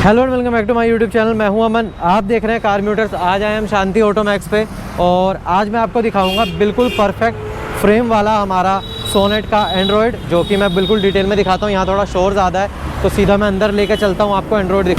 Hello and welcome back to my YouTube channel. मैं हूं अमन, आप देख रहे हैं कार म्यूटर्स। आज आए हम शांति ऑटो मैक्स पे और आज मैं आपको दिखाऊंगा बिल्कुल परफेक्ट फ्रेम वाला हमारा सोनेट का एंड्रॉयड, जो कि मैं बिल्कुल डिटेल में दिखाता हूं। यहाँ थोड़ा शोर ज़्यादा है तो सीधा मैं अंदर लेकर चलता हूँ, आपको एंड्रॉयड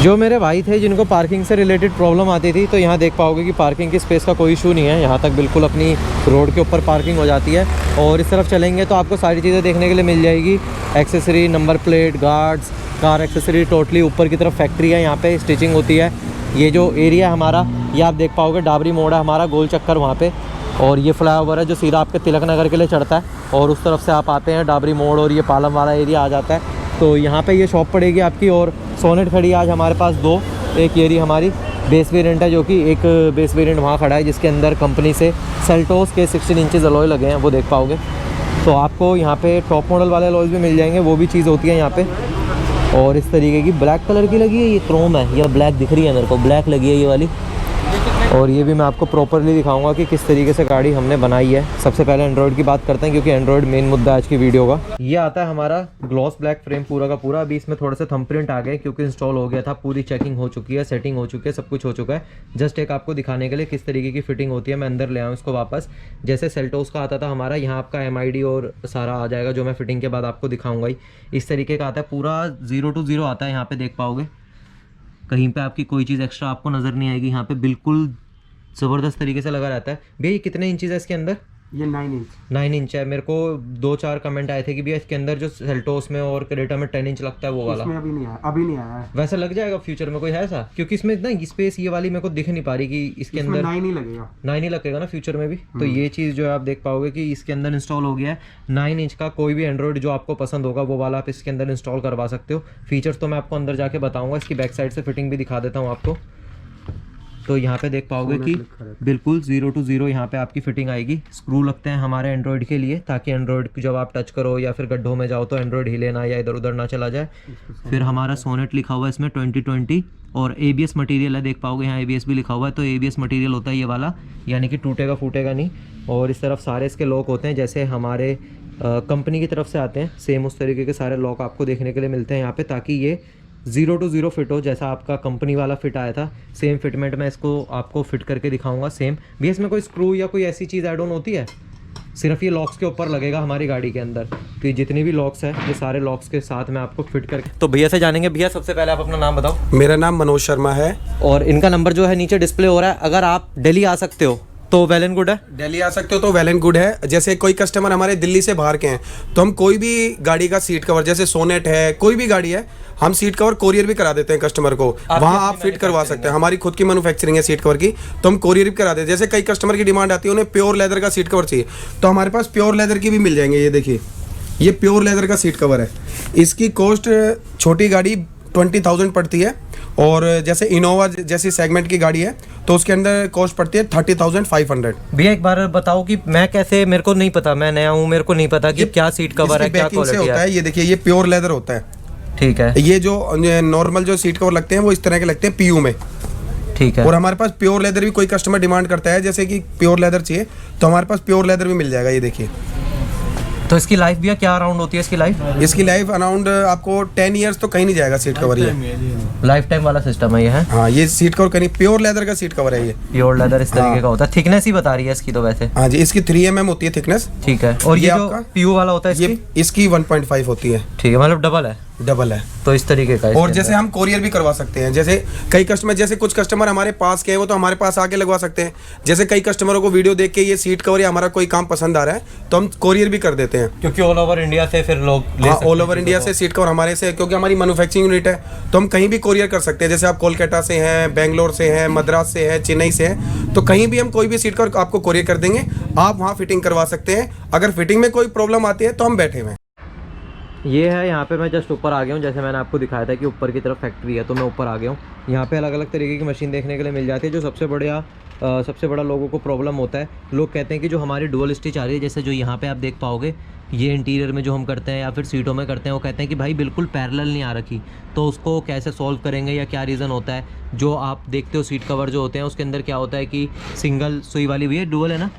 जो मेरे भाई थे जिनको पार्किंग से रिलेटेड प्रॉब्लम आती थी, तो यहाँ देख पाओगे कि पार्किंग की स्पेस का कोई इशू नहीं है। यहाँ तक बिल्कुल अपनी रोड के ऊपर पार्किंग हो जाती है। और इस तरफ चलेंगे तो आपको सारी चीज़ें देखने के लिए मिल जाएगी, accessory, number plate, guards, car accessory, totally ऊपर की तरफ फैक्ट्री है, यहाँ पे स्टिचिंग होती है। ये जो एरिया है हमारा, ये आप देख पाओगे डाबरी मोड़ है हमारा, गोल चक्कर वहाँ पे। और ये फ्लाईओवर है जो सीधा आपके तिलक नगर के लिए चढ़ता है और उस तरफ से आप आते हैं डाबरी मोड़ और ये पालम वाला एरिया आ जाता है। तो यहाँ पे ये शॉप पड़ेगी आपकी। और सोनेट खड़ी है आज हमारे पास दो, एक ये रही हमारी बेस वेरिएंट है, जो कि एक बेस वेरिएंट वहाँ खड़ा है जिसके अंदर कंपनी से सेल्टोस के 16 इंचेस अलॉय लगे हैं, वो देख पाओगे। तो आपको यहाँ पे टॉप मॉडल वाले अलॉयज़ भी मिल जाएंगे, वो भी चीज़ होती है यहाँ पे। और इस तरीके की ब्लैक कलर की लगी है, ये क्रोम है, ये ब्लैक दिख रही है मेरे को, ब्लैक लगी है ये वाली। और ये भी मैं आपको प्रॉपरली दिखाऊंगा कि किस तरीके से गाड़ी हमने बनाई है। सबसे पहले एंड्रॉयड की बात करते हैं क्योंकि एंड्रॉयड मेन मुद्दा आज की वीडियो का। ये आता है हमारा ग्लॉस ब्लैक फ्रेम पूरा का पूरा। अभी इसमें थोड़े से थंबप्रिंट आ गए क्योंकि इंस्टॉल हो गया था, पूरी चेकिंग हो चुकी है, सेटिंग हो चुकी है, सब कुछ हो चुका है। जस्ट एक आपको दिखाने के लिए किस तरीके की फिटिंग होती है। मैं अंदर ले आऊँ इसको वापस, जैसे सेल्टोस का आता था हमारा, यहाँ आपका MID और सारा आ जाएगा जो मैं फिटिंग के बाद आपको दिखाऊंगा ही। इस तरीके का आता है, पूरा 0 to 0 आता है। यहाँ पे देख पाओगे कहीं पे आपकी कोई चीज़ एक्स्ट्रा आपको नज़र नहीं आएगी। यहाँ पे बिल्कुल ज़बरदस्त तरीके से लगा रहता है। भैया ये कितने इंचेस है इसके अंदर? ये 9 इंच है। मेरे को 2-4 कमेंट आए थे कि भैया इसके अंदर जो सेल्टोस में और क्रेटा में 10 इंच लगता है वो वाला। इसमें अभी नहीं आया है। वैसे लग जाएगा फ्यूचर में, कोई है ऐसा? क्योंकि इसमें इतना स्पेस ये वाली मेरे को दिख नहीं पा रही कि इसके अंदर 9 ही लगेगा। 9 ही लगेगा ना फ्यूचर में भी। तो ये चीज़ जो है आप देख पाओगे कि इसके अंदर इंस्टॉल हो गया है 9 इंच का। कोई भी एंड्रॉयड जो आपको पसंद होगा वो वाला आप इसके अंदर इंस्टॉल करवा सकते हो। फीचर्स तो मैं आपको अंदर जाके बताऊँगा, इसकी बैक साइड से फिटिंग भी दिखा देता हूँ आपको। तो यहाँ पे देख पाओगे कि बिल्कुल 0 to 0 यहाँ पे आपकी फिटिंग आएगी। स्क्रू लगते हैं हमारे एंड्रॉयड के लिए ताकि एंड्रॉयड जब आप टच करो या फिर गड्ढों में जाओ तो एंड्रॉयड हिले ना या इधर उधर ना चला जाए। फिर हमारा सोनेट लिखा हुआ है इसमें 2020 और ABS मटेरियल है, देख पाओगे यहाँ ABS भी लिखा हुआ है। तो ABS मटेरियल होता है ये वाला, यानी कि टूटेगा फूटेगा नहीं। और इस तरफ सारे इसके लॉक होते हैं जैसे हमारे कंपनी की तरफ से आते हैं, सेम उस तरीके के सारे लॉक आपको देखने के लिए मिलते हैं यहाँ पे, ताकि ये 0 to 0 फिट हो। जैसा आपका कंपनी वाला फिट आया था सेम फिटमेंट मैं इसको आपको फिट करके दिखाऊंगा सेम। भी इसमें कोई स्क्रू या कोई ऐसी चीज़ ऐड ऑन होती है? सिर्फ ये लॉक्स के ऊपर लगेगा हमारी गाड़ी के अंदर। तो ये जितनी भी लॉक्स है ये सारे लॉक्स के साथ मैं आपको फिट करके। तो भैया से जानेंगे। भैया सबसे पहले आप अपना नाम बताओ। मेरा नाम मनोज शर्मा है और इनका नंबर जो है नीचे डिस्प्ले हो रहा है। अगर आप दिल्ली आ सकते हो तो वेल एंड गुड है। दिल्ली आ सकते हो तो वेल एंड गुड है। जैसे कोई कस्टमर हमारे दिल्ली से बाहर के हैं तो हम कोई भी गाड़ी का सीट कवर, जैसे सोनेट है, कोई भी गाड़ी है, हम सीट कवर कोरियर भी करा देते हैं कस्टमर को। वहाँ आप फिट करवा सकते हैं, हमारी खुद की मैन्युफैक्चरिंग है सीट कवर की, तो हम कोरियर भी करा देते हैं। जैसे कई कस्टमर की डिमांड आती है उन्हें प्योर लेदर का सीट कवर चाहिए, तो हमारे पास प्योर लेदर की भी मिल जाएंगे। ये देखिए, ये प्योर लेदर का सीट कवर है। इसकी कॉस्ट छोटी गाड़ी 20,000 पड़ती है और जैसे इनोवा जैसी सेगमेंट की गाड़ी है तो उसके अंदर कॉस्ट पड़ती है 30,500। भैया एक बार बताओ कि मैं कैसे, मेरे को नहीं पता, मैं नया हूँ, मेरे को नहीं पता कि क्या सीट कवर है, क्या क्वालिटी होता है। ये देखिए, ये प्योर लेदर होता है, ठीक है। ये जो नॉर्मल जो सीट कवर लगते हैं वो इस तरह के लगते हैं PU में, ठीक है। और हमारे पास प्योर लेदर भी कोई कस्टमर डिमांड करता है, जैसे कि प्योर लेदर चाहिए तो हमारे पास प्योर लेदर भी मिल जाएगा। ये देखिए। तो इसकी लाइफ भी क्या अराउंड होती है? इसकी लाइफ अराउंड आपको 10 इयर्स तो कहीं नहीं जाएगा सीट कवर। ये लाइफ टाइम वाला सिस्टम है ये है। हाँ, ये सीट कवर कहीं, प्योर लेदर का सीट कवर है ये। प्योर लेदर इस तरीके का होता है। थिकनेस ही बता रही है इसकी तो वैसे। हाँ जी, इसकी 3 mm होती है थिकनेस, ठीक है। और ये जो PU वाला होता है इसकी 1.5 होती है, ठीक है, मतलब डबल है। तो इस तरीके का। और जैसे हम कोरियर भी करवा सकते हैं। जैसे कई कस्टमर, जैसे कुछ कस्टमर हमारे पास के हैं वो तो हमारे पास आके लगवा सकते हैं। जैसे कई कस्टमरों को वीडियो देख के ये सीट कवर या हमारा कोई काम पसंद आ रहा है तो हम कोरियर भी कर देते हैं, क्योंकि ऑल ओवर इंडिया से फिर लोग ऑल ओवर इंडिया से सीट कवर हमारे से, क्योंकि हमारी मैन्युफैक्चरिंग यूनिट है तो हम कहीं भी कोरियर कर सकते हैं। जैसे आप कोलकाता से हैं, बेंगलोर से हैं, मद्रास से है, चेन्नई से है, तो कहीं भी हम कोई भी सीट कवर आपको कोरियर कर देंगे, आप वहाँ फिटिंग करवा सकते हैं। अगर फिटिंग में कोई प्रॉब्लम आती है तो हम बैठे हुए हैं। ये है, यहाँ पे मैं जस्ट ऊपर आ गया हूँ। जैसे मैंने आपको दिखाया था कि ऊपर की तरफ फैक्ट्री है, तो मैं ऊपर आ गया हूँ। यहाँ पे अलग अलग तरीके की मशीन देखने के लिए मिल जाती है। जो सबसे बड़ा लोगों को प्रॉब्लम होता है, लोग कहते हैं कि जो हमारी डुअल स्टिच आ रही है, जैसे जो यहाँ पे आप देख पाओगे ये इंटीरियर में जो हम करते हैं या फिर सीटों में करते हैं, वो कहते हैं कि भाई बिल्कुल पैरेलल नहीं आ रखी, तो उसको कैसे सॉल्व करेंगे या क्या रीज़न होता है। जो आप देखते हो सीट कवर जो होते हैं उसके अंदर क्या होता है कि सिंगल सुई वाली भी है, डुअल है ना,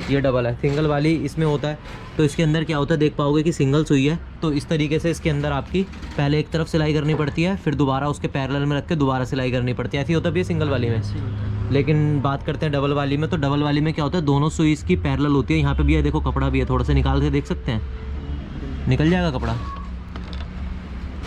ये डबल है, सिंगल वाली इसमें होता है। तो इसके अंदर क्या होता है, देख पाओगे कि सिंगल सुई है, तो इस तरीके से इसके अंदर आपकी पहले एक तरफ सिलाई करनी पड़ती है, फिर दोबारा उसके पैरेलल में रख के दोबारा सिलाई करनी पड़ती है। ऐसी होता भी है सिंगल वाली में। लेकिन बात करते हैं डबल वाली में, तो डबल वाली में क्या होता है, दोनों सुई इसकी पैरेलल होती है। यहाँ पे भी है, देखो कपड़ा भी है, थोड़ा सा निकाल के देख सकते हैं, निकल जाएगा कपड़ा।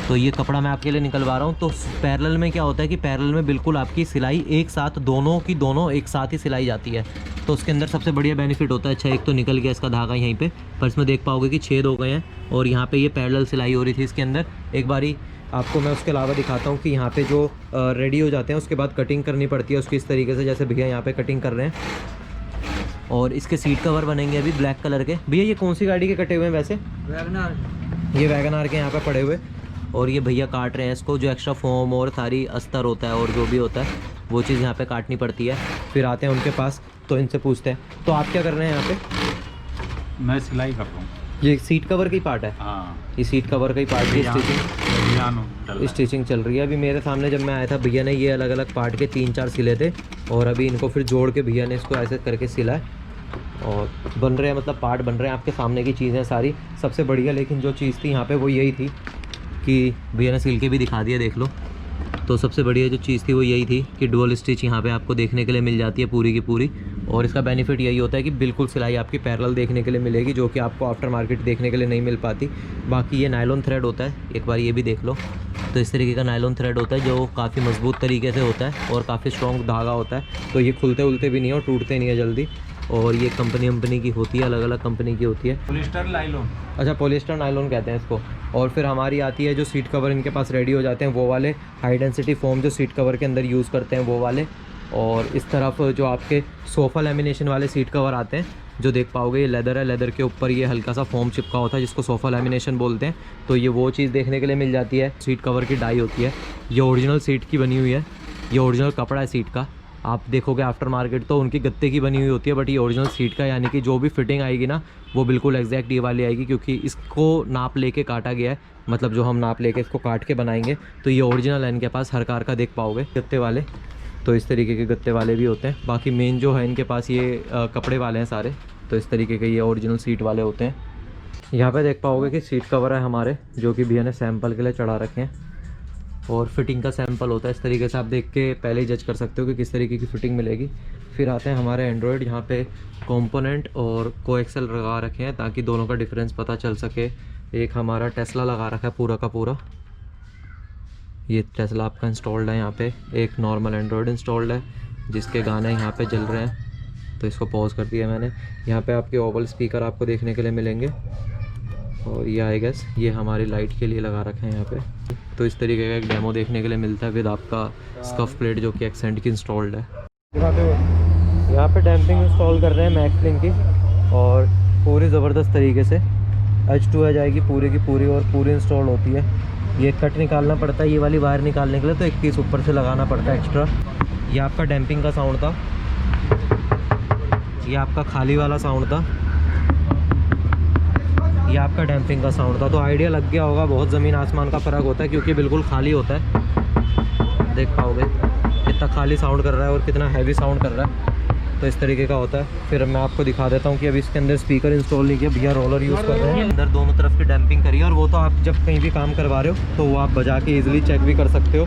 तो ये कपड़ा मैं आपके लिए निकलवा रहा हूँ। तो पैरेलल में क्या होता है कि पैरेलल में बिल्कुल आपकी सिलाई एक साथ, दोनों की दोनों एक साथ ही सिलाई जाती है। तो उसके अंदर सबसे बढ़िया बेनिफिट होता है। अच्छा, एक तो निकल गया इसका धागा यहीं पे, पर इसमें देख पाओगे कि छेद हो गए हैं और यहाँ पे ये पैरेलल सिलाई हो रही थी इसके अंदर। एक बारी आपको मैं उसके अलावा दिखाता हूँ कि यहाँ पे जो रेडी हो जाते हैं उसके बाद कटिंग करनी पड़ती है उसकी इस तरीके से, जैसे भैया यहाँ पे कटिंग कर रहे हैं। और इसके सीट कवर बनेंगे अभी ब्लैक कलर के। भैया ये कौन सी गाड़ी के कटे हुए हैं वैसे? वैगनार। ये वैगनार के यहाँ पे पड़े हुए, और ये भैया काट रहे हैं इसको। जो एक्स्ट्रा फोम और सारी अस्तर होता है और जो भी होता है वो चीज़ यहाँ पे काटनी पड़ती है। फिर आते हैं उनके पास, तो इनसे पूछते हैं। तो आप क्या कर रहे हैं यहाँ पे? मैं सिलाई कर रहा हूँ। ये सीट कवर की पार्ट है? हाँ, ये सीट कवर का ही पार्ट की स्टिचिंग चल रही है। अभी मेरे सामने जब मैं आया था, भैया ने ये अलग अलग पार्ट के 3-4 सिले थे, और अभी इनको फिर जोड़ के भैया ने इसको ऐसे करके सिला है और बन रहे हैं, मतलब पार्ट बन रहे हैं। आपके सामने की चीज़ें सारी सबसे बढ़िया। लेकिन जो चीज़ थी यहाँ पे वो यही थी कि भैया ने सिल के भी दिखा दिया, देख लो। तो सबसे बढ़िया जो चीज़ थी वो यही थी कि डुअल स्टिच यहाँ पे आपको देखने के लिए मिल जाती है पूरी की पूरी। और इसका बेनिफिट यही होता है कि बिल्कुल सिलाई आपकी पैरेलल देखने के लिए मिलेगी, जो कि आपको आफ्टर मार्केट देखने के लिए नहीं मिल पाती। बाकी ये नायलॉन थ्रेड होता है, एक बार ये भी देख लो। तो इस तरीके का नायलॉन थ्रेड होता है जो काफ़ी मजबूत तरीके से होता है और काफ़ी स्ट्रॉन्ग धागा होता है। तो ये खुलते उलते भी नहीं है और टूटते नहीं है जल्दी। और ये कंपनी की होती है, अलग अलग कंपनी की होती है। Polyester nylon. अच्छा, पॉलिस्टर नायलॉन कहते हैं इसको। और फिर हमारी आती है जो सीट कवर इनके पास रेडी हो जाते हैं वो वाले हाई डेंसिटी फोम, जो सीट कवर के अंदर यूज़ करते हैं वो वाले। और इस तरफ जो आपके सोफ़ा लेमिनेशन वाले सीट कवर आते हैं, जो देख पाओगे ये लेदर है, लेदर के ऊपर ये हल्का सा फोम चिपका होता है जिसको सोफ़ा लेमिनेशन बोलते हैं। तो ये वो चीज़ देखने के लिए मिल जाती है। सीट कवर की डाई होती है, ये ओरिजिनल सीट की बनी हुई है, ये ओरिजिनल कपड़ा है सीट का। आप देखोगे आफ्टर मार्केट तो उनकी गत्ते की बनी हुई होती है, बट ये ओरिजिनल सीट का, यानी कि जो भी फिटिंग आएगी ना वो बिल्कुल एग्जैक्ट ये वाली आएगी, क्योंकि इसको नाप लेके काटा गया है। मतलब जो हम नाप लेके इसको काट के बनाएंगे, तो ये ओरिजिनल है इनके पास। हर कार का देख पाओगे गत्ते वाले, तो इस तरीके के गत्ते वाले भी होते हैं। बाकी मेन जो है इनके पास ये कपड़े वाले हैं सारे, तो इस तरीके के ये ओरिजिनल सीट वाले होते हैं। यहाँ पे देख पाओगे कि सीट कवर है हमारे, जो कि भैया ने सैंपल के लिए चढ़ा रखे हैं, और फिटिंग का सैंपल होता है। इस तरीके से आप देख के पहले ही जज कर सकते हो कि किस तरीके की फ़िटिंग मिलेगी। फिर आते हैं हमारे एंड्रॉयड, यहाँ पे कंपोनेंट और कोएक्सल लगा रखे हैं ताकि दोनों का डिफरेंस पता चल सके। एक हमारा टेस्ला लगा रखा है पूरा का पूरा, ये टेस्ला आपका इंस्टॉल्ड है यहाँ पे। एक नॉर्मल एंड्रॉयड इंस्टॉल्ड है जिसके गाने यहाँ पे चल रहे हैं, तो इसको पॉज कर दिया मैंने। यहाँ पे आपके ओवल स्पीकर आपको देखने के लिए मिलेंगे, और ये आई गेस ये हमारी लाइट के लिए लगा रखे हैं यहाँ पे। तो इस तरीके का एक डेमो देखने के लिए मिलता है विद आपका स्कफ प्लेट, जो कि एक्सेंट की इंस्टॉल्ड है। यहाँ पे डैम्पिंग इंस्टॉल कर रहे हैं मैक्सलिन की, और पूरी ज़बरदस्त तरीके से H2 आ जाएगी पूरी की पूरी, और पूरी इंस्टॉल होती है। ये कट निकालना पड़ता है ये वाली वायर निकालने के लिए, तो 21 ऊपर से लगाना पड़ता है एक्स्ट्रा। ये आपका डैम्पिंग का साउंड था, ये आपका खाली वाला साउंड था, ये आपका डैम्पिंग का साउंड था। तो आइडिया लग गया होगा, बहुत ज़मीन आसमान का फ़र्क होता है, क्योंकि बिल्कुल खाली होता है। देख पाओगे कितना खाली साउंड कर रहा है और कितना हैवी साउंड कर रहा है, तो इस तरीके का होता है। फिर मैं आपको दिखा देता हूँ कि अभी इसके अंदर स्पीकर इंस्टॉल नहीं किया, भैया रोलर यूज़ कर रहे हैं। अंदर दोनों तरफ की डैम्पिंग करिए, और वो तो आप जब कहीं भी काम करवा रहे हो तो वो आप बजा के ईजिली चेक भी कर सकते हो।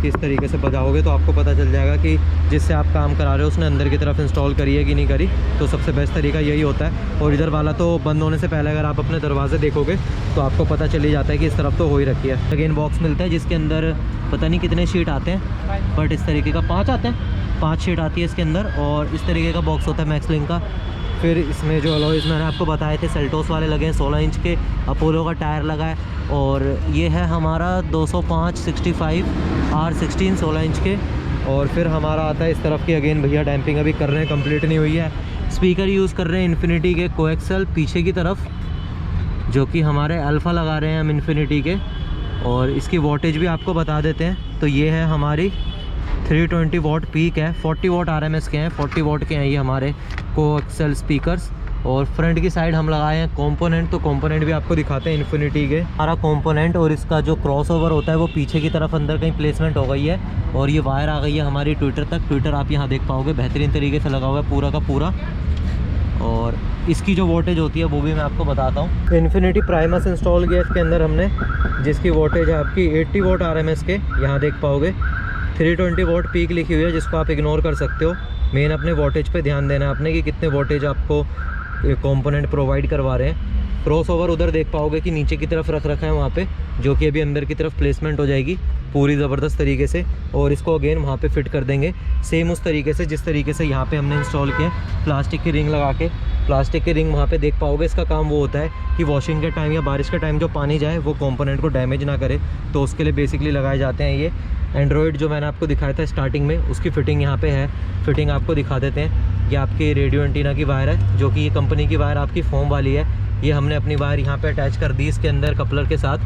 किस तरीके से बजाओगे तो आपको पता चल जाएगा कि जिससे आप काम करा रहे हो उसने अंदर की तरफ इंस्टॉल करी है कि नहीं करी। तो सबसे बेस्ट तरीका यही होता है। और इधर वाला तो बंद होने से पहले अगर आप अपने दरवाजे देखोगे तो आपको पता चल ही जाता है कि इस तरफ तो हो ही रखी है। अगेन बॉक्स मिलता है जिसके अंदर पता नहीं कितने शीट आते हैं, बट इस तरीके का 5 आते हैं, 5 शीट आती है इसके अंदर। और इस तरीके का बॉक्स होता है मैक्सलिन का। फिर इसमें जो अलॉयज़ मैंने आपको बताए थे सेल्टोस वाले लगे हैं, 16 इंच के अपोलो का टायर लगा है। और ये है हमारा 205/65 R16 16 इंच के। और फिर हमारा आता है इस तरफ की, अगेन भैया डैम्पिंग अभी कर रहे हैं, कंप्लीट नहीं हुई है। स्पीकर यूज़ कर रहे हैं इन्फिनिटी के कोएक्सल पीछे की तरफ, जो कि हमारे अल्फ़ा लगा रहे हैं हम इन्फिनिटी के। और इसकी वोल्टेज भी आपको बता देते हैं। तो ये है हमारी 320 वाट पीक है, 40 वाट RMS के हैं, 40 वाट के हैं ये हमारे कोएक्सल स्पीकर्स। और फ्रंट की साइड हम लगाए हैं कंपोनेंट, तो कंपोनेंट भी आपको दिखाते हैं इन्फिनिटी के। हमारा कंपोनेंट और इसका जो क्रॉसओवर होता है वो पीछे की तरफ अंदर कहीं प्लेसमेंट हो गई है और ये वायर आ गई है हमारी ट्विटर तक। ट्विटर आप यहाँ देख पाओगे बेहतरीन तरीके से लगा हुआ है पूरा का पूरा। और इसकी जो वोल्टेज होती है वो भी मैं आपको बताता हूँ। इन्फिनिटी प्राइमस इंस्टॉल किया इसके अंदर हमने, जिसकी वोल्टेज है आपकी 80 वोट RMS के, यहाँ देख पाओगे 320 वोट पीक लिखी हुई है, जिसको आप इग्नोर कर सकते हो। मेन अपने वोल्टेज पे ध्यान देना है आपने कि कितने वोल्टेज आपको कंपोनेंट प्रोवाइड करवा रहे हैं। क्रॉस ओवर उधर देख पाओगे कि नीचे की तरफ रख रखा है वहाँ पे, जो कि अभी अंदर की तरफ प्लेसमेंट हो जाएगी पूरी ज़बरदस्त तरीके से, और इसको अगेन वहाँ पे फिट कर देंगे सेम उस तरीके से जिस तरीके से यहाँ पे हमने इंस्टॉल किया। प्लास्टिक की रिंग लगा के, प्लास्टिक की रिंग वहाँ पे देख पाओगे, इसका काम वो होता है कि वॉशिंग के टाइम या बारिश के टाइम जो पानी जाए वो कंपोनेंट को डैमेज ना करे, तो उसके लिए बेसिकली लगाए जाते हैं ये। एंड्रॉयड जो मैंने आपको दिखाया था स्टार्टिंग में, उसकी फ़िटिंग यहाँ पे है, फ़िटिंग आपको दिखा देते हैं। ये आपकी रेडियो एंटीना की वायर है, जो कि ये कंपनी की वायर आपकी फोम वाली है। ये हमने अपनी वायर यहाँ पे अटैच कर दी इसके अंदर कपलर के साथ।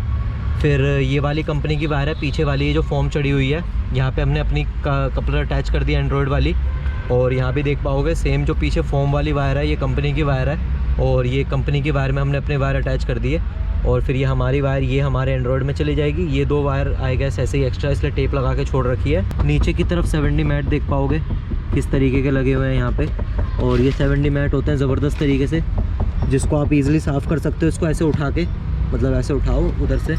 फिर ये वाली कंपनी की वायर है, पीछे वाली ये जो फोम चढ़ी हुई है यहाँ पे हमने अपनी कपलर अटैच कर दी एंड्रॉयड वाली। और यहाँ भी देख पाओगे सेम जो पीछे फोम वाली वायर है ये कंपनी की वायर है, और ये कंपनी की वायर में हमने अपनी वायर अटैच कर दी है। और फिर ये हमारी वायर ये हमारे एंड्रॉयड में चली जाएगी। ये 2 वायर आई गैस ऐसे ही एक्स्ट्रा इसलिए टेप लगा के छोड़ रखी है। नीचे की तरफ 70 मैट देख पाओगे किस तरीके के लगे हुए हैं यहाँ पे, और ये 70 मैट होते हैं ज़बरदस्त तरीके से, जिसको आप इजीली साफ़ कर सकते हो। इसको ऐसे उठा के, मतलब ऐसे उठाओ, उधर से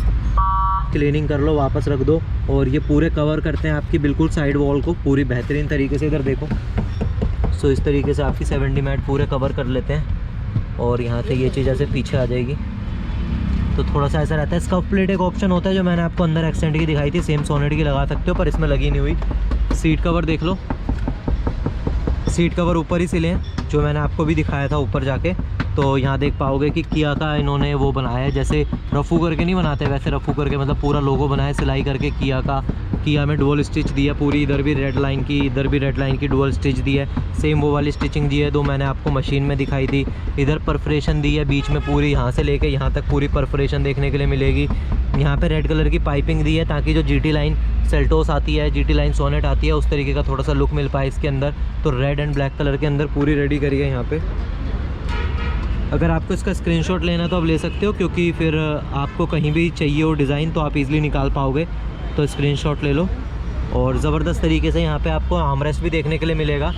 क्लीनिंग कर लो, वापस रख दो, और ये पूरे कवर करते हैं आपकी बिल्कुल साइड वॉल को पूरी बेहतरीन तरीके से। इधर देखो, सो इस तरीके से आपकी 70 मैट पूरे कवर कर लेते हैं, और यहाँ से ये चीज़ ऐसे पीछे आ जाएगी, तो थोड़ा सा ऐसा रहता है। स्कफ प्लेट एक ऑप्शन होता है जो मैंने आपको अंदर एक्सटेंड की दिखाई थी, सेम सोनेट की लगा सकते हो, पर इसमें लगी नहीं हुई। सीट कवर देख लो, सीट कवर ऊपर ही सिले हैं, जो मैंने आपको भी दिखाया था ऊपर जाके। तो यहाँ देख पाओगे कि किया का इन्होंने वो बनाया है, जैसे रफू करके नहीं बनाते वैसे रफू करके, मतलब पूरा लोगो बनाया सिलाई करके किया का। किया में डुअल स्टिच दी है पूरी, इधर भी रेड लाइन की, इधर भी रेड लाइन की डुअल स्टिच दी है, सेम वो वाली स्टिचिंग दी है दो मैंने आपको मशीन में दिखाई थी। इधर परफोरेशन दी है बीच में पूरी, यहाँ से लेके यहाँ तक पूरी परफोरेशन देखने के लिए मिलेगी। यहाँ पे रेड कलर की पाइपिंग दी है ताकि जो GT लाइन सेल्टोस आती है, GT लाइन सोनेट आती है, उस तरीके का थोड़ा सा लुक मिल पाए इसके अंदर। तो रेड एंड ब्लैक कलर के अंदर पूरी रेडी करी है यहाँ पे। अगर आपको इसका स्क्रीनशॉट लेना तो आप ले सकते हो, क्योंकि फिर आपको कहीं भी चाहिए हो डिज़ाइन तो आप इजीली निकाल पाओगे, तो स्क्रीनशॉट ले लो। और ज़बरदस्त तरीके से यहाँ पे आपको आर्मरेस्ट भी देखने के लिए मिलेगा,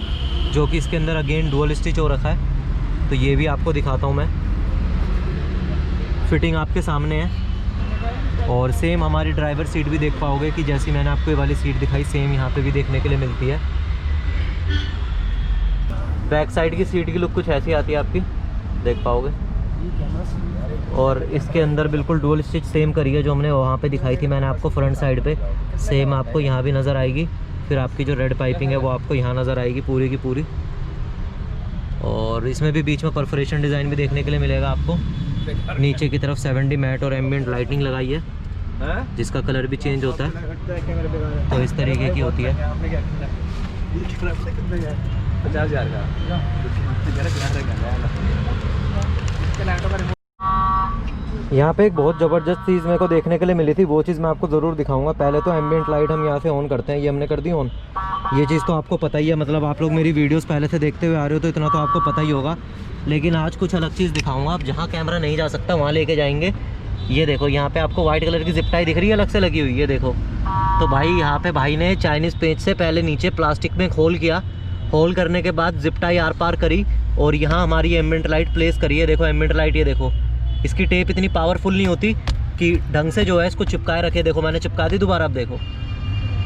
जो कि इसके अंदर अगेन डुअल स्टिच हो रखा है, तो ये भी आपको दिखाता हूँ मैं। फिटिंग आपके सामने है, और सेम हमारी ड्राइवर सीट भी देख पाओगे कि जैसी मैंने आपको ये वाली सीट दिखाई सेम यहाँ पे भी देखने के लिए मिलती है। बैक साइड की सीट की लुक कुछ ऐसी आती है आपकी, देख पाओगे। और इसके अंदर बिल्कुल डुअल स्टिच सेम करी है जो हमने वहाँ पे दिखाई थी मैंने आपको फ्रंट साइड पे, सेम आपको यहाँ भी नज़र आएगी। फिर आपकी जो रेड पाइपिंग है वो आपको यहाँ नज़र आएगी पूरी की पूरी, और इसमें भी बीच में परफोरेशन डिज़ाइन भी देखने के लिए मिलेगा आपको। नीचे की तरफ 70 मैट और एम्बिएंट लाइटिंग लगाई है, जिसका कलर भी चेंज होता है, तो इस तरीके की होती है। 50,000 का यहाँ पे एक बहुत ज़बरदस्त चीज़ मेरे को देखने के लिए मिली थी, वो चीज़ मैं आपको ज़रूर दिखाऊंगा। पहले तो एम्बिएंट लाइट हम यहाँ से ऑन करते हैं, ये हमने कर दी ऑन। ये चीज़ तो आपको पता ही है, मतलब आप लोग मेरी वीडियोस पहले से देखते हुए आ रहे हो तो इतना तो आपको पता ही होगा। लेकिन आज कुछ अलग चीज़ दिखाऊंगा, आप जहाँ कैमरा नहीं जा सकता वहाँ लेके जाएंगे। ये देखो यहाँ पे आपको वाइट कलर की जिप टाई दिख रही है अलग से लगी हुई, ये देखो। तो भाई यहाँ पे भाई ने चाइनीज़ पेंच से पहले नीचे प्लास्टिक में होल किया, होल करने के बाद जिप टाई आर पार करी, और यहाँ हमारी एम्बिएंट लाइट प्लेस करी है। देखो एम्बिएंट लाइट, ये देखो इसकी टेप इतनी पावरफुल नहीं होती कि ढंग से जो है इसको चिपकाए रखे। देखो मैंने चिपका दी दोबारा, आप देखो,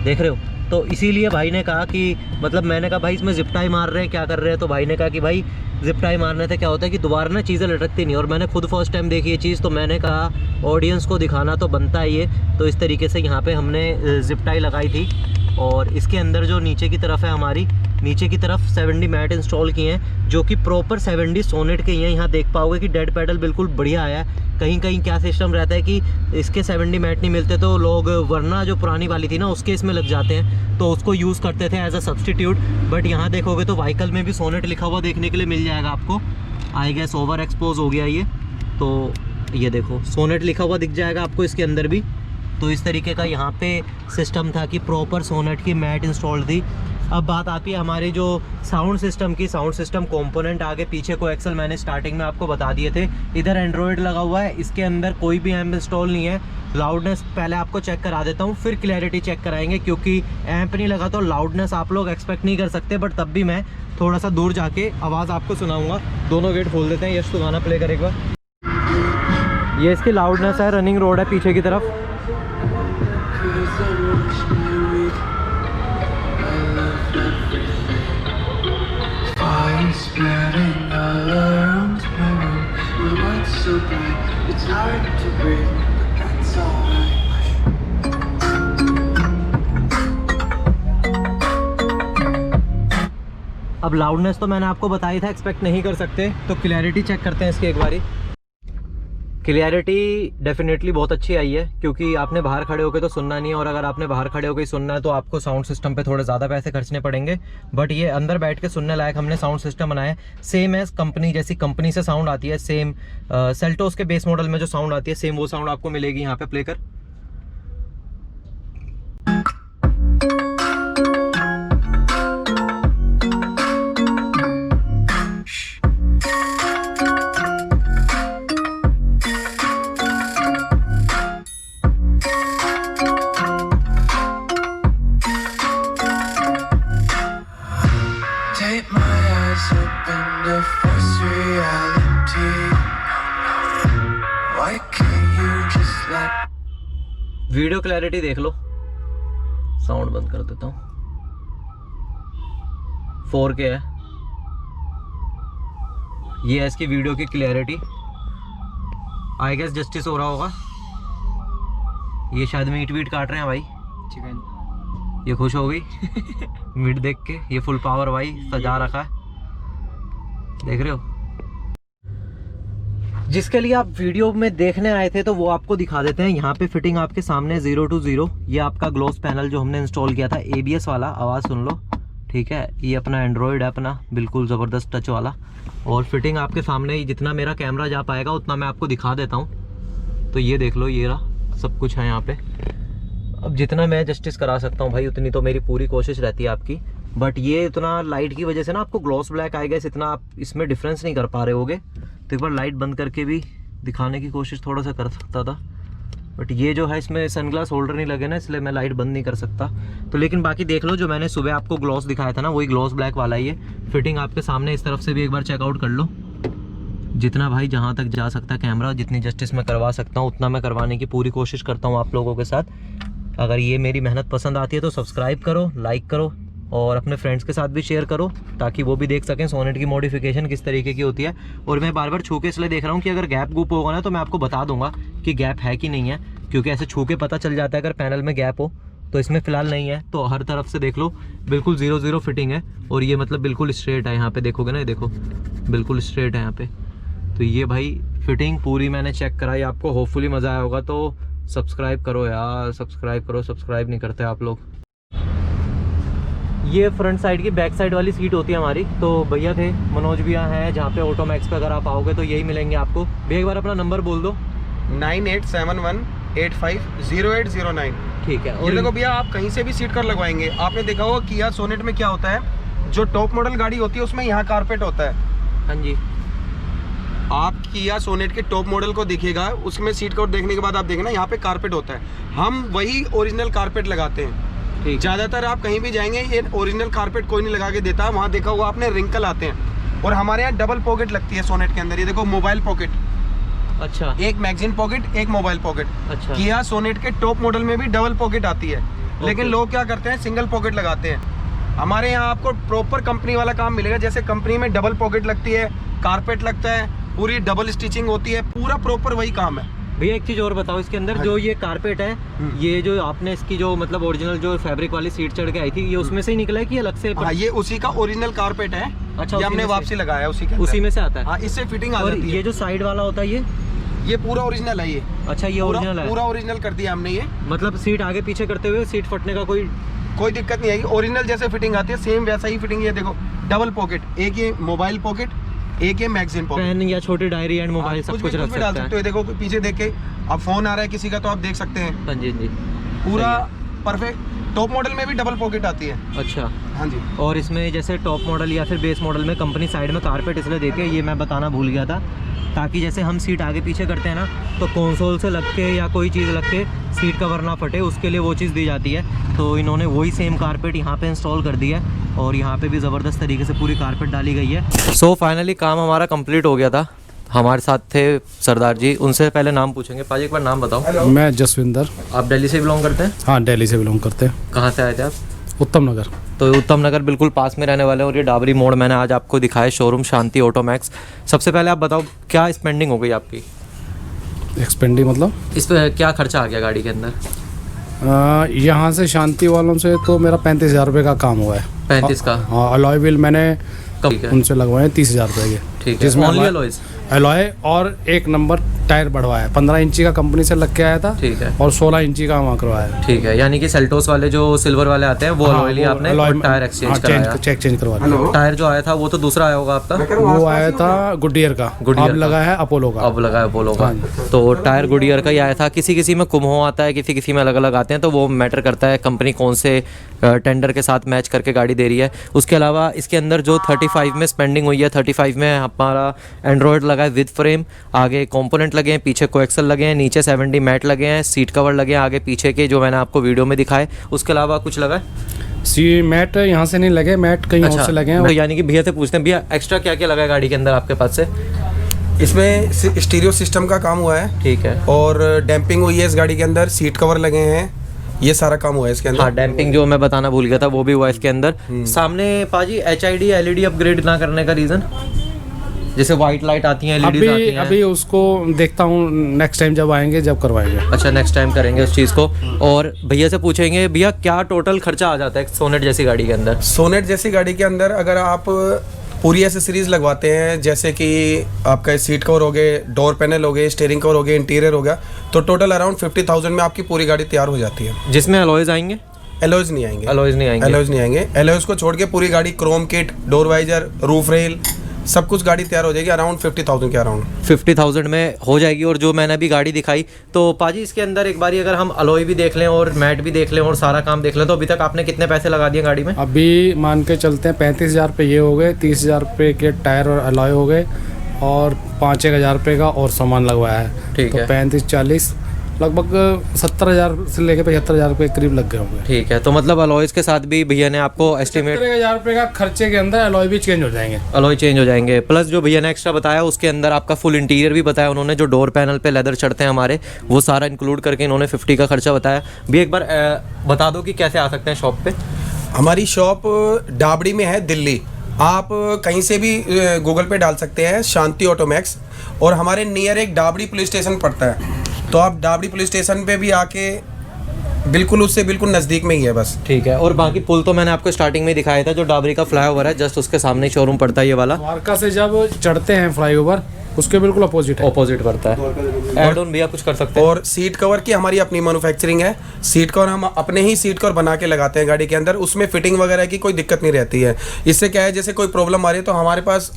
देख रहे हो। तो इसीलिए भाई ने कहा कि, मतलब मैंने कहा भाई इसमें जिप टाई मार रहे हैं क्या कर रहे हैं, तो भाई ने कहा कि भाई जिप टाई मारने से क्या होता है कि दोबारा ना चीज़ें लटकती नहीं। और मैंने खुद फर्स्ट टाइम देखी ये चीज़, तो मैंने कहा ऑडियंस को दिखाना तो बनता है ये। तो इस तरीके से यहाँ पे हमने जिप टाई लगाई थी, और इसके अंदर जो नीचे की तरफ है हमारी, नीचे की तरफ 70 मैट इंस्टॉल किए हैं, जो कि प्रॉपर 70 सोनेट के हैं। यहाँ देख पाओगे कि डेड पैडल बिल्कुल बढ़िया आया है। कहीं कहीं क्या सिस्टम रहता है कि इसके 70 मैट नहीं मिलते तो लोग वरना जो पुरानी वाली थी ना उसके इसमें लग जाते हैं, तो उसको यूज़ करते थे एज अ सब्सटीट्यूट। बट यहाँ देखोगे तो व्हीकल में भी सोनेट लिखा हुआ देखने के लिए मिल जाएगा आपको। आई गेस ओवर एक्सपोज हो गया ये, तो ये देखो सोनेट लिखा हुआ दिख जाएगा आपको इसके अंदर भी। तो इस तरीके का यहाँ पे सिस्टम था कि प्रॉपर सोनेट की मैट इंस्टॉल थी। अब बात आती है हमारी जो साउंड सिस्टम की। साउंड सिस्टम कंपोनेंट आगे पीछे कोएक्सल मैंने स्टार्टिंग में आपको बता दिए थे। इधर एंड्रॉयड लगा हुआ है, इसके अंदर कोई भी एम्प इंस्टॉल नहीं है। लाउडनेस पहले आपको चेक करा देता हूँ, फिर क्लैरिटी चेक कराएंगे, क्योंकि एम्प नहीं लगा तो लाउडनेस आप लोग एक्सपेक्ट नहीं कर सकते। बट तब भी मैं थोड़ा सा दूर जाके आवाज़ आपको सुनाऊँगा। दोनों गेट खोल देते हैं। यश तो गाना प्ले करे एक बार। ये इसकी लाउडनेस है, रनिंग रोड है पीछे की तरफ। Spreading all around my room. My mind's so bright, it's hard to breathe, but that's alright. अब लाउडनेस तो मैंने आपको बताया था, एक्सपेक्ट नहीं कर सकते। तो क्लैरिटी चेक करते हैं इसकी एक बारी। क्लैरिटी डेफिनेटली बहुत अच्छी आई है, क्योंकि आपने बाहर खड़े होकर तो सुनना नहीं है, और अगर आपने बाहर खड़े होकर सुनना है तो आपको साउंड सिस्टम पे थोड़े ज़्यादा पैसे खर्चने पड़ेंगे। बट ये अंदर बैठ के सुनने लायक हमने साउंड सिस्टम बनाया है। सेम एज कंपनी, जैसी कंपनी से साउंड आती है, सेम सेल्टोस के बेस मॉडल में जो साउंड आती है, सेम वो साउंड आपको मिलेगी। यहाँ पे प्ले कर। Take my eyes open to force reality. Why can't you just let video clarity देख लो। साउंड बंद कर देता हूँ। 4K है। ये है इसकी वीडियो की क्लैरिटी। आई गेस जस्टिस हो रहा होगा। ये शायद मीट वीट काट रहे हैं भाई। चिकन। ये खुश हो गई मीट देख के। ये फुल पावर भाई सजा रखा है, देख रहे हो। जिसके लिए आप वीडियो में देखने आए थे तो वो आपको दिखा देते हैं। यहाँ पे फिटिंग आपके सामने 0 to 0। ये आपका ग्लॉस पैनल जो हमने इंस्टॉल किया था, ABS वाला, आवाज़ सुन लो, ठीक है। ये अपना एंड्रॉयड है, अपना बिल्कुल ज़बरदस्त टच वाला। और फिटिंग आपके सामने ही, जितना मेरा कैमरा जा पाएगा उतना मैं आपको दिखा देता हूँ। तो ये देख लो, ये रहा, सब कुछ है यहाँ पे। अब जितना मैं जस्टिस करा सकता हूँ भाई, उतनी तो मेरी पूरी कोशिश रहती है आपकी। बट ये इतना लाइट की वजह से ना आपको ग्लॉस ब्लैक आएगा, इतना आप इसमें डिफरेंस नहीं कर पा रहे होगे। तो एक बार लाइट बंद करके भी दिखाने की कोशिश थोड़ा सा कर सकता था, बट ये जो है इसमें सनग्लास होल्डर नहीं लगे ना, इसलिए मैं लाइट बंद नहीं कर सकता। तो लेकिन बाकी देख लो, जो मैंने सुबह आपको ग्लॉस दिखाया था ना, वही ग्लॉस ब्लैक वाला ही है। फिटिंग आपके सामने, इस तरफ से भी एक बार चेकआउट कर लो। जितना भाई जहाँ तक जा सकता है कैमरा, जितनी जस्टिस मैं करवा सकता हूँ उतना मैं करवाने की पूरी कोशिश करता हूँ आप लोगों के साथ। अगर ये मेरी मेहनत पसंद आती है तो सब्सक्राइब करो, लाइक करो, और अपने फ्रेंड्स के साथ भी शेयर करो, ताकि वो भी देख सकें सोनेट की मॉडिफिकेशन किस तरीके की होती है। और मैं बार बार छू के इसलिए देख रहा हूँ कि अगर गैप गुप होगा ना तो मैं आपको बता दूंगा कि गैप है कि नहीं है, क्योंकि ऐसे छू के पता चल जाता है अगर पैनल में गैप हो। तो इसमें फ़िलहाल नहीं है। तो हर तरफ से देख लो, बिल्कुल 0-0 फिटिंग है। और ये मतलब बिल्कुल स्ट्रेट है, यहाँ पे देखोगे ना, ये देखो बिल्कुल स्ट्रेट है यहाँ पे। तो ये भाई फिटिंग पूरी मैंने चेक कराई, आपको होपफुली मज़ा आया होगा। तो सब्सक्राइब करो यार, सब्सक्राइब करो, सब्सक्राइब नहीं करते आप लोग। ये फ्रंट साइड की बैक साइड वाली सीट होती है हमारी। तो भैया थे, मनोज भैया हैं, जहाँ पे ऑटोमैक्स पे अगर आप आओगे तो यही मिलेंगे आपको। भैया एक बार अपना नंबर बोल दो। 9871850809। ठीक है। और देखो भैया, आप कहीं से भी सीट कर लगवाएंगे। आपने देखा होगा किया सोनेट में क्या होता है, जो टॉप मॉडल गाड़ी होती है उसमें यहाँ कारपेट होता है। हाँ जी, आप किया सोनेट के टॉप मॉडल को दिखेगा, उसमें सीट कवर देखने के बाद आप देखना यहाँ पे कारपेट होता है। हम वही ओरिजिनल कारपेट लगाते हैं। ठीक। ज्यादातर आप कहीं भी जाएंगे ये ओरिजिनल कारपेट कोई नहीं लगा के देता। वहाँ देखा हुआ आपने रिंकल आते हैं। और हमारे यहाँ डबल पॉकेट लगती है सोनेट के अंदर। ये देखो मोबाइल पॉकेट, अच्छा, एक मैगजीन पॉकेट, एक मोबाइल पॉकेट। अच्छा। किया सोनेट के टॉप मॉडल में भी डबल पॉकेट आती है, लेकिन लोग क्या करते हैं, सिंगल पॉकेट लगाते हैं। हमारे यहाँ आपको प्रॉपर कंपनी वाला काम मिलेगा। जैसे कंपनी में डबल पॉकेट लगती है, कारपेट लगता है, पूरी डबल स्टिचिंग होती है, पूरा प्रॉपर वही काम है। भैया एक चीज़ और बताओ, इसके अंदर जो ये कारपेट है, ये जो आपने इसकी जो मतलब ओरिजिनल जो फैब्रिक वाली सीट चढ़ के आई थी, ये उसमें से ही निकला है कि अलग से? हाँ, ये उसी का ओरिजिनल कारपेट है। अच्छा, ये हमने वापसी लगाया उसी के अंदर। उसी में से आता है। हाँ, इससे फिटिंग आ और जाती है। ये जो साइड वाला होता है ये पूरा ओरिजिनल है। ये अच्छा, ये ओरिजिनल है, पूरा ओरिजिनल कर दिया हमने। ये मतलब सीट आगे पीछे करते हुए सीट फटने का कोई दिक्कत नहीं आएगी। ओरिजिनल जैसे फिटिंग आती है सेम वैसा ही फिटिंग। ये देखो डबल पॉकेट, एक ये मोबाइल पॉकेट, एक ये मैगजीन पॉकेट। पेन या छोटी डायरी एंड मोबाइल सब कुछ रख भी डाल सकते हो। देखो पीछे देख के अब फोन आ रहा है किसी का तो आप देख सकते हैं। हाँ जी, हाँ जी। पूरा परफेक्ट। टॉप मॉडल में भी डबल पॉकेट आती है। अच्छा, हाँ जी। और इसमें जैसे टॉप मॉडल या फिर बेस मॉडल में कंपनी साइड में कारपेट इसलिए देके, ये मैं बताना भूल गया था, ताकि जैसे हम सीट आगे पीछे करते हैं ना, तो कंसोल से लग के या कोई चीज़ लग के सीट कवर ना फटे, उसके लिए वो चीज़ दी जाती है। तो इन्होंने वही सेम कारपेट यहाँ पे इंस्टॉल कर दी है और यहाँ पे भी ज़बरदस्त तरीके से पूरी कारपेट डाली गई है। सो फाइनली काम हमारा कंप्लीट हो गया था। हमारे साथ थे सरदार जी, उनसे पहले नाम पूछेंगे। पाजी एक बार नाम बताओ। मैं जसविंदर। आप दिल्ली से बिलोंग करते हैं? हाँ, दिल्ली से बिलोंग करते हैं। कहाँ से आए थे आप? उत्तम नगर। तो उत्तम नगर बिल्कुल पास में रहने वाले हैं और ये डाबरी मोड़ मैंने आज आपको दिखाया, शोरूम शांति ऑटोमैक्स। सबसे पहले आप बताओ क्या स्पेंडिंग हो गई आपकी? एक्सपेंडिंग मतलब इस पर क्या खर्चा आ गया गाड़ी के अंदर? यहाँ से शांति वालों से तो मेरा 35,000 रुपये का काम हुआ है। 35 का? हाँ, अलॉय व्हील मैंने ठीक है, उनसे लगवाए 30,000 रुपये के। ठीक है, जिसमें ओनली अलॉयज? अलॉय और 1 नंबर टायर बढ़वाया, 15 इंची का कंपनी से लग के आया था। ठीक है, और 16 इंची का वहाँ करवाया। ठीक है, यानी कि सेल्टोस वाले जो सिल्वर वाले आते हैं वो अलॉय लिया आपने और टायर एक्सचेंज कराया? चेंज करवा दिया। टायर जो आया था वो तो दूसरा आया होगा आपका? वो आया था गुडियर का, अब लगा है अपोलो का। अब लगा है अपोलो का। तो टायर गुडियर का ही आया था। किसी किसी में कुम्हो आता है, किसी किसी में अलग अलग आते हैं, तो वो मैटर करता है कंपनी कौन से टेंडर के साथ मैच करके गाड़ी दे रही है। उसके अलावा इसके अंदर जो 35 में स्पेंडिंग हुई है, 35 में हमारा एंड्रॉयड लगा है विद फ्रेम, आगे कंपोनेंट लगे हैं, पीछे कोएक्सल लगे हैं, नीचे 70 मैट लगे हैं, सीट कवर लगे हैं आगे पीछे के जो मैंने आपको वीडियो में दिखाए। उसके अलावा कुछ लगा है? सी मैट यहाँ से नहीं लगे, मैट कहीं और से लगे हैं। तो यानी कि भैया से पूछते हैं, भैया एक्स्ट्रा क्या क्या लगा है गाड़ी के अंदर आपके पास से? इसमें स्टीरियो सिस्टम का काम हुआ है। ठीक है, और डैम्पिंग हुई है इस गाड़ी के अंदर, सीट कवर लगे हैं, ये सारा काम हुआ है इसके अंदर। हाँ, डैम्पिंग जो मैं बताना भूल गया था वो भी हुआ इसके अंदर। सामने पाजी HID LED अपग्रेड ना करने का रीज़न? जैसे व्हाइट लाइट आती हैं, LEDs आती हैं। अभी उसको देखता हूँ, नेक्स्ट टाइम जब आएंगे जब करवाएंगे। अच्छा, नेक्स्ट टाइम करेंगे उस चीज़ को। और भैया से पूछेंगे, भैया क्या टोटल खर्चा आ जाता है सोनेट जैसी गाड़ी के अंदर? सोनेट जैसी गाड़ी के अंदर अगर आप पूरी एसेसरीज लगवाते हैं, जैसे कि आपका सीट कवर हो गए, डोर पैनल हो गए, स्टीयरिंग कवर हो गए, इंटीरियर हो गया, तो टोटल अराउंड 50,000 में आपकी पूरी गाड़ी तैयार हो जाती है। जिसमें अलॉयज आएंगे? एलॉयज नहीं आएंगे। अलॉयज नहीं आएंगे? एलॉयज नहीं आएंगे। एलॉयज को छोड़ के पूरी गाड़ी, chrome kit, door visor, roof rail, सब कुछ गाड़ी तैयार हो जाएगी अराउंड 50,000 के अराउंड। 50,000 में हो जाएगी। और जो मैंने अभी गाड़ी दिखाई, तो पाजी इसके अंदर एक बारी अगर हम अलॉय भी देख लें और मैट भी देख लें और सारा काम देख लें, तो अभी तक आपने कितने पैसे लगा दिए गाड़ी में? अभी मान के चलते हैं 35,000 रुपये ये हो गए, 30,000 रुपये के टायर और अलॉय हो गए, और 5-1 हज़ार रुपये का और सामान लगवाया है। ठीक है, 35-40 लगभग 70,000 से लेकर 75,000 रुपये करीब लग गए होंगे। ठीक है, तो मतलब अलॉयज के साथ भी भैया ने आपको एस्टिमेट 70,000 रुपये का खर्चे के अंदर अलॉय भी चेंज हो जाएंगे। अलॉय चेंज हो जाएंगे, प्लस जो भैया ने एक्स्ट्रा बताया उसके अंदर आपका फुल इंटीरियर भी बताया उन्होंने, जो डोर पैनल पे लेदर चढ़ते हैं हमारे, वो सारा इंक्लूड करके इन्होंने 50 का खर्चा बताया। भी एक बार बता दो कि कैसे आ सकते हैं शॉप पे? हमारी शॉप डाबड़ी में है, दिल्ली। आप कहीं से भी गूगल पे डाल सकते हैं शांति ऑटोमैक्स, और हमारे नियर एक डाबड़ी पुलिस स्टेशन पड़ता है, तो आप डाबड़ी पुलिस स्टेशन पे भी आके बिल्कुल उससे बिल्कुल नज़दीक में ही है बस। ठीक है, और बाकी पुल तो मैंने आपको स्टार्टिंग में दिखाया था, जो डाबरी का फ्लाईओवर है जस्ट उसके सामने शोरूम पड़ता है ये वाला। द्वारका से जब चढ़ते हैं फ्लाईओवर, उसके बिल्कुल अपोजिट है। ऑपोजिट पड़ता है। एड ऑन भैया कुछ कर सकते हैं? और सीट कवर की हमारी अपनी मैन्युफैक्चरिंग है। सीट कवर हम अपने ही सीट कवर बना के लगाते हैं गाड़ी के अंदर, उसमें फिटिंग वगैरह की कोई दिक्कत नहीं रहती है। इससे क्या है, जैसे कोई प्रॉब्लम आ रही है तो हमारे पास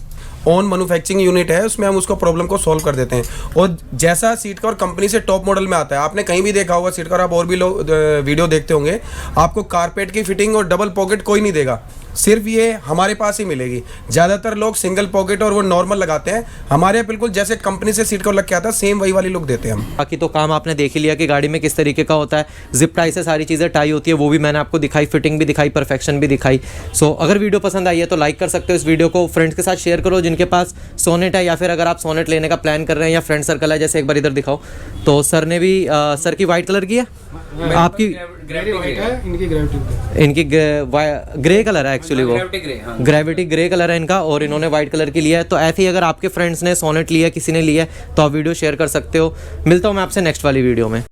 ओन मैन्युफैक्चरिंग यूनिट है, उसमें हम उसको प्रॉब्लम को सॉल्व कर देते हैं। और जैसा सीट कवर कंपनी से टॉप मॉडल में आता है, आपने कहीं भी देखा होगा सीट कवर, आप और भी लोग वीडियो देखते होंगे, आपको कारपेट की फिटिंग और डबल पॉकेट कोई नहीं देगा, सिर्फ ये हमारे पास ही मिलेगी। ज़्यादातर लोग सिंगल पॉकेट और वो नॉर्मल लगाते हैं, हमारे यहाँ बिल्कुल जैसे कंपनी से सीट कवर लग के आता है सेम वही वाली लुक देते हैं हम। बाकी तो काम आपने देख ही लिया कि गाड़ी में किस तरीके का होता है, जिप टाई से सारी चीज़ें टाई होती है, वो भी मैंने आपको दिखाई, फिटिंग भी दिखाई, परफेक्शन भी दिखाई। सो अगर वीडियो पसंद आई है तो लाइक कर सकते हो इस वीडियो को, फ्रेंड्स के साथ शेयर करो जिनके पास सोनेट है, या फिर अगर आप सोनेट लेने का प्लान कर रहे हैं या फ्रेंड सर्कल है, जैसे एक बार इधर दिखाओ। तो सर ने भी सर की वाइट कलर की है, आपकी इनकी ग्रे कलर है एक्चुअली, वो ग्रेविटी ग्रे कलर है इनका, और इन्होंने वाइट कलर की लिया है। तो ऐसे ही अगर आपके फ्रेंड्स ने सोनेट लिया, किसी ने लिया है, तो आप वीडियो शेयर कर सकते हो। मिलता हूँ मैं आपसे नेक्स्ट वाली वीडियो में।